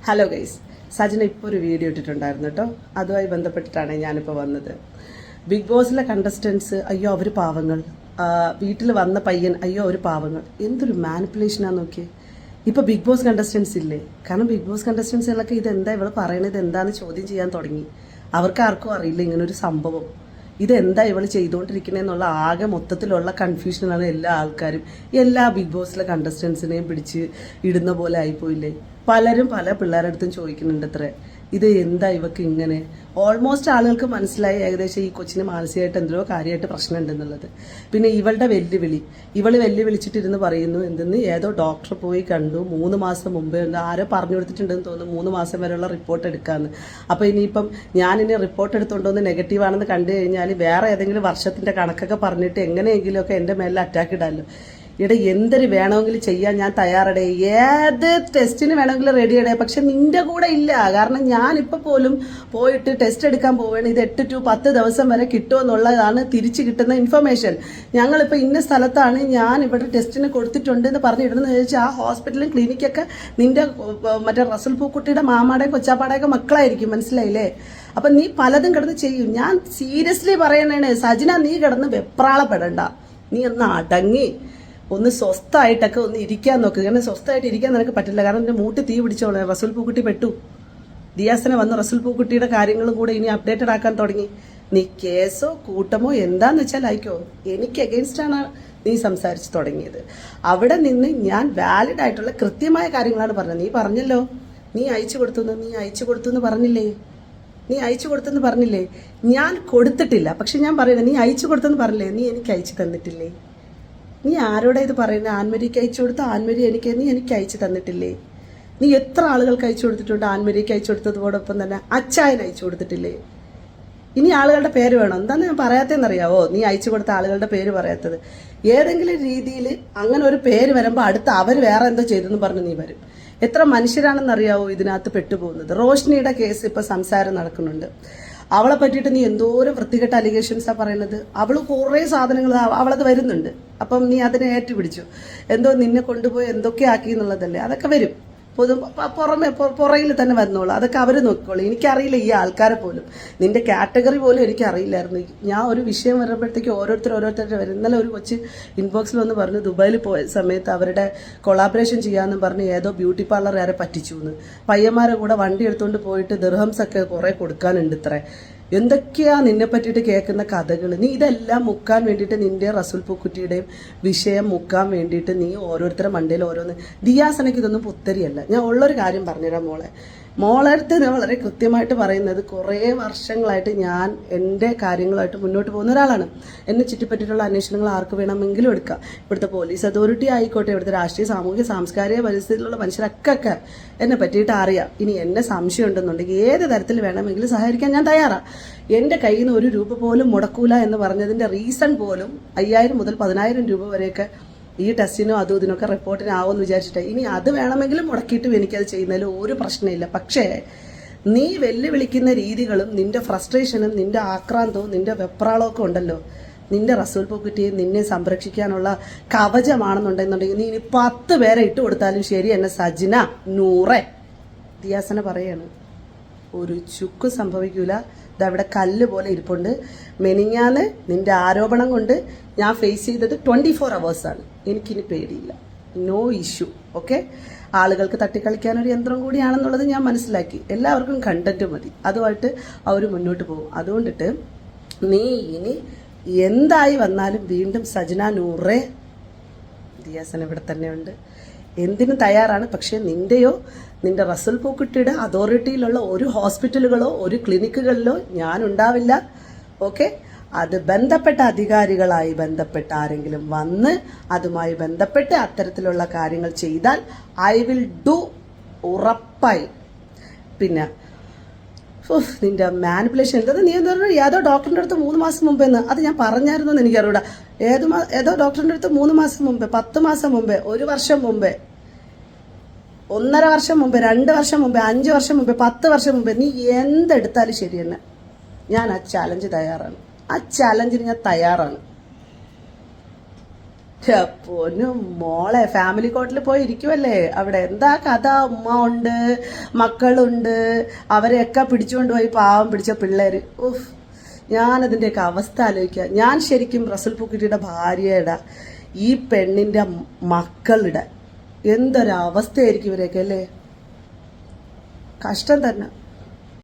Hello guys, Sajina ഇപ്പോൾ ഒരു video ഇട്ടിട്ടുണ്ടായിരുന്നു കേട്ടോ. അതുമായി ബന്ധപ്പെട്ടിട്ടാണ് ഞാനിപ്പോൾ വന്നത്. ബിഗ് ബോസിലെ കണ്ടസ്റ്റൻസ് അയ്യോ അവർ പാവങ്ങൾ, വീട്ടിൽ വന്ന പയ്യൻ അയ്യോ അവർ പാവങ്ങൾ. എന്തൊരു മാനിപ്പുലേഷനാന്ന് നോക്കിയേ. ഇപ്പോൾ ബിഗ് ബോസ് കണ്ടസ്റ്റൻസ് ഇല്ലേ? കാരണം ബിഗ് ബോസ് കണ്ടസ്റ്റൻസുകളൊക്കെ ഇതെന്താ ഇവൾ പറയണത് എന്താണെന്ന് ചോദ്യം ചെയ്യാൻ തുടങ്ങി. അവർക്ക് ആർക്കും അറിയില്ല ഇങ്ങനൊരു സംഭവം. ഇതെന്താ ഇവൾ ചെയ്തുകൊണ്ടിരിക്കണേന്നുള്ള ആകെ മൊത്തത്തിലുള്ള കൺഫ്യൂഷനാണ് എല്ലാ ആൾക്കാരും. എല്ലാ ബിഗ് ബോസിലെ കണ്ടസ്റ്റൻസിനെയും പിടിച്ച് ഇടുന്ന പോലെ ആയിപ്പോയില്ലേ. പലരും പല പിള്ളേരുടെ അടുത്തും ചോദിക്കുന്നുണ്ട് അത്ര ഇത് എന്താ ഇവക്ക് ഇങ്ങനെ. ഓൾമോസ്റ്റ് ആളുകൾക്ക് മനസ്സിലായി ഏകദേശം ഈ കൊച്ചിന് മാനസികമായിട്ട് എന്തോ കാര്യമായിട്ട് പ്രശ്നം ഉണ്ടെന്നുള്ളത്. പിന്നെ ഇവളുടെ ഇവള് വെല്ലുവിളിച്ചിട്ടിരുന്ന് പറയുന്നു എന്തെന്ന് ഏതോ ഡോക്ടർ പോയി കണ്ടു 3 മാസം മുമ്പേ ആരോ പറഞ്ഞു കൊടുത്തിട്ടുണ്ടെന്ന് തോന്നുന്നു 3 മാസം വരെയുള്ള റിപ്പോർട്ട് എടുക്കാമെന്ന്. അപ്പോൾ ഇനിയിപ്പം ഞാനിനി റിപ്പോർട്ട് എടുത്തുകൊണ്ടോന്ന് നെഗറ്റീവാണെന്ന് കണ്ടു കഴിഞ്ഞാൽ വേറെ ഏതെങ്കിലും വർഷത്തിൻ്റെ കണക്കൊക്കെ പറഞ്ഞിട്ട് എങ്ങനെയെങ്കിലുമൊക്കെ എൻ്റെ മേലിൽ അറ്റാക്ക് ഇടാമല്ലോ. ഇവിടെ എന്തൊരു വേണമെങ്കിലും ചെയ്യാൻ ഞാൻ തയ്യാറടേ, ഏത് ടെസ്റ്റിന് വേണമെങ്കിലും റെഡിയടേ. പക്ഷെ നിന്റെ കൂടെ ഇല്ല. കാരണം ഞാനിപ്പോൾ പോലും പോയിട്ട് ടെസ്റ്റ് എടുക്കാൻ പോവുകയാണ്. ഇത് 8 to 10 ദിവസം വരെ കിട്ടുമെന്നുള്ളതാണ് തിരിച്ചു കിട്ടുന്ന ഇൻഫർമേഷൻ. ഞങ്ങളിപ്പോൾ ഇന്ന സ്ഥലത്താണ് ഞാൻ ഇവിടെ ടെസ്റ്റിന് കൊടുത്തിട്ടുണ്ട് എന്ന് പറഞ്ഞിടുന്നത് ചോദിച്ചാൽ ആ ഹോസ്പിറ്റലും ക്ലിനിക്കൊക്കെ നിന്റെ മറ്റേ റസൽ പൂക്കുട്ടിയുടെ മാമാടെയും കൊച്ചാപ്പാടെയൊക്കെ മക്കളായിരിക്കും. മനസ്സിലായില്ലേ? അപ്പം നീ പലതും കിടന്ന് ചെയ്യും. ഞാൻ സീരിയസ്ലി പറയണേ സജിന, നീ കിടന്ന് വെപ്രാളപ്പെടണ്ട. നീ ഒന്ന് അടങ്ങി ഒന്ന് സ്വസ്ഥമായിട്ടൊക്കെ ഒന്ന് ഇരിക്കാൻ നോക്ക്. കാരണം സ്വസ്ഥമായിട്ട് ഇരിക്കാൻ നിനക്ക് പറ്റില്ല. കാരണം എൻ്റെ മൂട്ടി തീ പിടിച്ചോളെ. റസൂൽ പൂക്കുട്ടി പെട്ടു. ദിയാസനെ വന്ന് റസൂൽ പൂക്കുട്ടിയുടെ കാര്യങ്ങളും കൂടെ ഇനി അപ്ഡേറ്റഡ് ആക്കാൻ തുടങ്ങി. നീ കേസോ കൂട്ടമോ എന്താന്ന് വെച്ചാൽ അയക്കോ. എനിക്ക് അഗെയിൻസ്റ്റാണ് നീ സംസാരിച്ച് തുടങ്ങിയത്. അവിടെ നിന്ന് ഞാൻ വാലിഡ് ആയിട്ടുള്ള കൃത്യമായ കാര്യങ്ങളാണ് പറഞ്ഞത്. നീ പറഞ്ഞല്ലോ നീ അയച്ചു കൊടുത്തു എന്ന് പറഞ്ഞില്ലേ? നീ അയച്ചു കൊടുത്തെന്ന് പറഞ്ഞില്ലേ? ഞാൻ കൊടുത്തിട്ടില്ല. പക്ഷെ ഞാൻ പറയുന്നത് നീ അയച്ചു കൊടുത്തെന്ന് പറഞ്ഞില്ലേ? നീ എനിക്ക് അയച്ചു തന്നിട്ടില്ലേ? നീ ആരോടാ ഇത് പറയുന്നത്? ആൻമരിക്ക് അയച്ചു കൊടുത്ത ആൻമരി നീ എനിക്ക് അയച്ചു തന്നിട്ടില്ലേ? നീ എത്ര ആളുകൾക്ക് അയച്ചു കൊടുത്തിട്ടുണ്ട്? ആൻമരിക്ക് അയച്ചു കൊടുത്തതോടൊപ്പം തന്നെ അച്ചായന് അയച്ചു കൊടുത്തിട്ടില്ലേ? ഇനി ആളുകളുടെ പേര് വേണം. എന്താണെന്ന് ഞാൻ പറയാത്തതെന്നറിയാവോ? നീ അയച്ചു കൊടുത്ത ആളുകളുടെ പേര് പറയാത്തത്. ഏതെങ്കിലും രീതിയിൽ അങ്ങനെ ഒരു പേര് വരുമ്പോൾ അടുത്ത് അവർ വേറെ എന്തോ ചെയ്തെന്ന് പറഞ്ഞ് നീ വരും. എത്ര മനുഷ്യരാണെന്നറിയാവോ ഇതിനകത്ത് പെട്ടുപോകുന്നത്? റോഷ്നിയുടെ കേസ് ഇപ്പം സംസാരം നടക്കുന്നുണ്ട്. അവളെ പറ്റിയിട്ട് നീ എന്തോരം വൃത്തികെട്ട അലിഗേഷൻസാ പറയുന്നത്. അവൾ കുറേ സാധനങ്ങൾ അവളത് വരുന്നുണ്ട്. അപ്പം നീ അതിനെ ഏറ്റുപിടിച്ചു. എന്തോ നിന്നെ കൊണ്ടുപോയി എന്തൊക്കെ ആക്കി എന്നുള്ളതല്ലേ. അതൊക്കെ വരും. പുറകിൽ തന്നെ വന്നോളൂ. അതൊക്കെ അവർ നോക്കിക്കോളൂ. എനിക്കറിയില്ല ഈ ആൾക്കാരെ പോലും, നിന്റെ കാറ്റഗറി പോലും എനിക്കറിയില്ലായിരുന്നു. ഞാൻ ഒരു വിഷയം വരുമ്പോഴത്തേക്ക് ഓരോരുത്തരുടെ വരും. ഇന്നലെ ഒരു കൊച്ച് ഇൻബോക്സിൽ വന്ന് പറഞ്ഞു ദുബായിൽ പോയ സമയത്ത് അവരുടെ കൊളാബറേഷൻ ചെയ്യാമെന്ന് പറഞ്ഞ് ഏതോ ബ്യൂട്ടി പാർലർ ആരെ പറ്റിച്ചു എന്ന്. പയ്യന്മാരെ കൂടെ വണ്ടി എടുത്തുകൊണ്ട് പോയിട്ട് ദിർഹംസ് ഒക്കെ കുറേ കൊടുക്കാനുണ്ട്. ഇത്ര എന്തൊക്കെയാ നിന്നെ പറ്റിയിട്ട് കേൾക്കുന്ന കഥകൾ. നീ ഇതെല്ലാം മുക്കാൻ വേണ്ടിയിട്ട് നിന്റെ റസൂൽ പൂക്കുറ്റിയുടെയും വിഷയം മുക്കാൻ വേണ്ടിയിട്ട് നീ ഓരോരുത്തരുടെ മണ്ടയിൽ ഓരോന്ന്. ദിയാസനയ്ക്ക് ഇതൊന്നും പുത്തരിയല്ല. ഞാൻ ഉള്ളൊരു കാര്യം പറഞ്ഞുതരാം മോളെ അടുത്ത് ഞാൻ വളരെ കൃത്യമായിട്ട് പറയുന്നത്, കുറേ വർഷങ്ങളായിട്ട് ഞാൻ എൻ്റെ കാര്യങ്ങളായിട്ട് മുന്നോട്ട് പോകുന്ന ഒരാളാണ്. എന്നെ ചുറ്റിപ്പറ്റിയിട്ടുള്ള അന്വേഷണങ്ങൾ ആർക്ക് വേണമെങ്കിലും എടുക്കാം. ഇവിടുത്തെ പോലീസ് അതോറിറ്റി ആയിക്കോട്ടെ, ഇവിടുത്തെ രാഷ്ട്രീയ സാമൂഹിക സാംസ്കാരിക പരിസ്ഥിതിയിലുള്ള മനുഷ്യരൊക്കെ എന്നെ പറ്റിയിട്ട് അറിയാം. ഇനി എന്നെ സംശയം ഉണ്ടെന്നുണ്ടെങ്കിൽ ഏത് തരത്തിൽ വേണമെങ്കിലും സഹായിക്കാൻ ഞാൻ തയ്യാറാണ്. എൻ്റെ കയ്യിൽ നിന്ന് 1 രൂപ പോലും മുടക്കൂല എന്ന് പറഞ്ഞതിൻ്റെ റീസൺ പോലും 5000 മുതൽ 10000 രൂപ വരെയൊക്കെ ഈ ടെസ്റ്റിനോ അതും ഇതിനൊക്കെ റിപ്പോർട്ടിനാവുമെന്ന് വിചാരിച്ചിട്ട് ഇനി അത് വേണമെങ്കിലും മുടക്കിയിട്ടും എനിക്കത് ചെയ്യുന്നതിൽ ഒരു പ്രശ്നമില്ല. പക്ഷേ നീ വെല്ലുവിളിക്കുന്ന രീതികളും നിന്റെ ഫ്രസ്ട്രേഷനും നിന്റെ ആക്രാന്തവും നിന്റെ വെപ്രാളവും ഒക്കെ ഉണ്ടല്ലോ, നിന്റെ റസൂൽ പൂക്കുറ്റിയെ നിന്നെ സംരക്ഷിക്കാനുള്ള കവചമാണെന്നുണ്ടെന്നുണ്ടെങ്കിൽ നീ ഇനി 10 പേരെ ഇട്ട് കൊടുത്താലും ശരി. എന്നെ സജിന നൂറെ ദിയാസന പറയാണ്, ഒരു ചുക്ക് സംഭവിക്കൂല. ഇതവിടെ കല്ല് പോലെ ഇരിപ്പുണ്ട്. മെനിങ്ങാന്ന് നിന്റെ ആരോപണം കൊണ്ട് ഞാൻ ഫേസ് ചെയ്തത് 24 hours. എനിക്കിനി പേടിയില്ല. No issue. ഓക്കെ, ആളുകൾക്ക് തട്ടിക്കളിക്കാനൊരു യന്ത്രം കൂടിയാണെന്നുള്ളത് ഞാൻ മനസ്സിലാക്കി. എല്ലാവർക്കും കണ്ടന്റ് മതി, അതുമായിട്ട് അവർ മുന്നോട്ട് പോകും. അതുകൊണ്ടിട്ട് നീ ഇനി എന്തായി വന്നാലും വീണ്ടും സജന നൂറേ ദിയാസന ഇവിടെ തന്നെയുണ്ട്, എന്തിനും തയ്യാറാണ്. പക്ഷേ നിന്റെ റസൽ പൂക്കുട്ടിയുടെ അതോറിറ്റിയിലുള്ള ഒരു ഹോസ്പിറ്റലുകളോ ഒരു ക്ലിനിക്കുകളിലോ ഞാൻ ഉണ്ടാവില്ല. ഓക്കെ, അത് ബന്ധപ്പെട്ട അധികാരികളായി ബന്ധപ്പെട്ട ആരെങ്കിലും വന്ന് അതുമായി ബന്ധപ്പെട്ട് അത്തരത്തിലുള്ള കാര്യങ്ങൾ ചെയ്താൽ ഐ വിൽ ഡു, ഉറപ്പായി. പിന്നെ നിന്റെ മാനിപ്പുലേഷൻ എന്താ? നീ എന്താ ഏതോ ഡോക്ടറിൻ്റെ അടുത്ത് 3 മാസം മുമ്പേന്ന് അത് ഞാൻ പറഞ്ഞായിരുന്നു എന്ന് എനിക്കറിയൂടാ. ഏതോ ഡോക്ടറിൻ്റെ അടുത്ത് 3 മാസം മുമ്പേ, 10 മാസം മുമ്പേ, 1 വർഷം മുമ്പേ, 1.5 വർഷം മുമ്പേ, 2 വർഷം മുമ്പേ, 5 വർഷം മുമ്പേ, 10 വർഷം മുമ്പേ, നീ എന്തെടുത്താലും ശരി തന്നെ ഞാൻ ആ ചാലഞ്ച് തയ്യാറാണ്. ആ ചാലഞ്ചിന് ഞാൻ തയ്യാറാണ്. പൊന്നും മോളെ ഫാമിലി കോർട്ടിൽ പോയി ഇരിക്കുവല്ലേ, അവിടെ എന്താ കഥ? ഉമ്മ ഉണ്ട്, മക്കളുണ്ട്, അവരെയൊക്കെ പിടിച്ചുകൊണ്ട് പോയി, പാവം പിടിച്ച പിള്ളേർ. ഉഫ്, ഞാനതിൻ്റെയൊക്കെ അവസ്ഥ ആലോചിക്കുക. ഞാൻ ശരിക്കും റസൽ പൂക്കുട്ടിയുടെ ഭാര്യയുടെ, ഈ പെണ്ണിൻ്റെ മക്കളുടെ എന്തൊരവസ്ഥയായിരിക്കും ഇവരെയൊക്കെ അല്ലേ. കഷ്ടം തന്നെ.